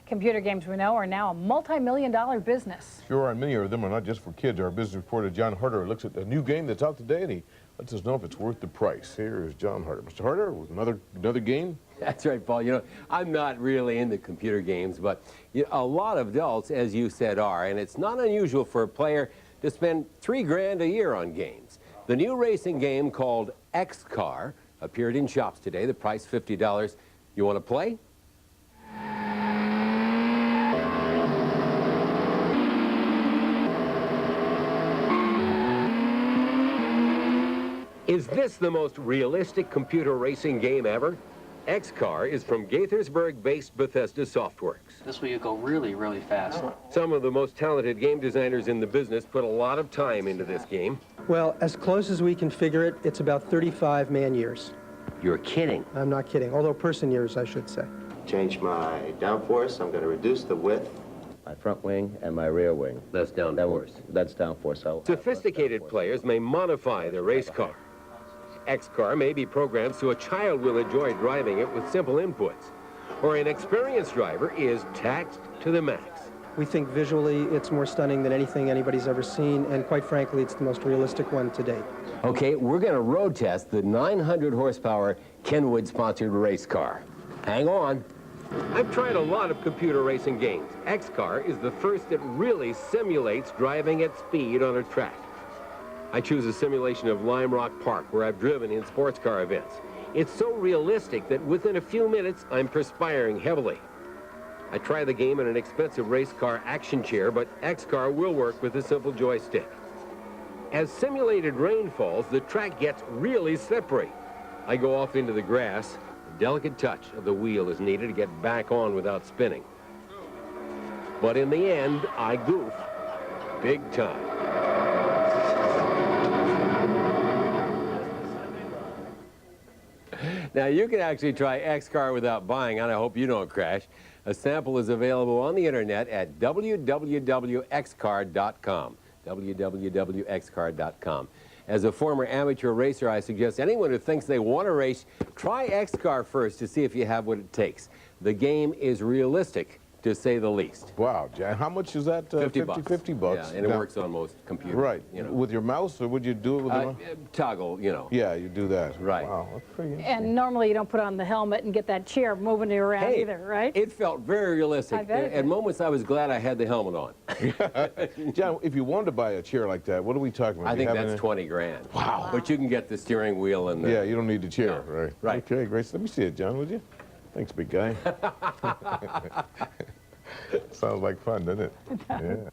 Computer games, we know, are now a multi-million-dollar business. Sure, and many of them are not just for kids. Our business reporter, John Harder, looks at a new game that's out today, and he lets us know if it's worth the price. Here is John Harder. Mr. Harder, with another game? That's right, Paul. You know, I'm not really into computer games, but a lot of adults, as you said, are, and it's not unusual for a player to spend $3 grand a year on games. The new racing game called XCar appeared in shops today. The price $50. You want to play? Is this the most realistic computer racing game ever? XCar is from Gaithersburg-based Bethesda Softworks. This way you go really, really fast. Some of the most talented game designers in the business put a lot of time into this game. Well, as close as we can figure it, it's about 35 man-years. You're kidding. I'm not kidding, although person-years, I should say. Change my downforce. I'm going to reduce the width. My front wing and my rear wing. That's downforce. That's downforce. Sophisticated players may modify their race car. XCar may be programmed so a child will enjoy driving it with simple inputs, or an experienced driver is taxed to the max. We think visually it's more stunning than anything anybody's ever seen, and quite frankly, it's the most realistic one to date. Okay, we're going to road test the 900 horsepower Kenwood-sponsored race car. Hang on. I've tried a lot of computer racing games. XCar is the first that really simulates driving at speed on a track. I choose a simulation of Lime Rock Park, where I've driven in sports car events. It's so realistic that within a few minutes, I'm perspiring heavily. I try the game in an expensive race car action chair, but XCar will work with a simple joystick. As simulated rain falls, the track gets really slippery. I go off into the grass. A delicate touch of the wheel is needed to get back on without spinning. But in the end, I goof big time. Now, you can actually try XCar without buying, and I hope you don't crash. A sample is available on the internet at www.xcar.com. www.xcar.com. As a former amateur racer, I suggest anyone who thinks they want to race, try XCar first to see if you have what it takes. The game is realistic, to say the least. Wow, John. How much is that? 50 bucks. 50 bucks. Yeah, and it works on most computers. Right. You know. With your mouse, or would you do it with the mouse? Toggle, you know. Yeah, you do that. Right. Wow, that's pretty interesting. And normally you don't put on the helmet and get that chair moving you around either, right? It felt very realistic. I bet it At did. moments, I was glad I had the helmet on. John, if you wanted to buy a chair like that, what are we talking about? I Do you think have that's any- 20 grand. Wow. But you can get the steering wheel and the... Yeah, you don't need the chair, No. right? Right. Okay, great. Let me see it, John, would you? Thanks, big guy. Sounds like fun, doesn't it? Yeah.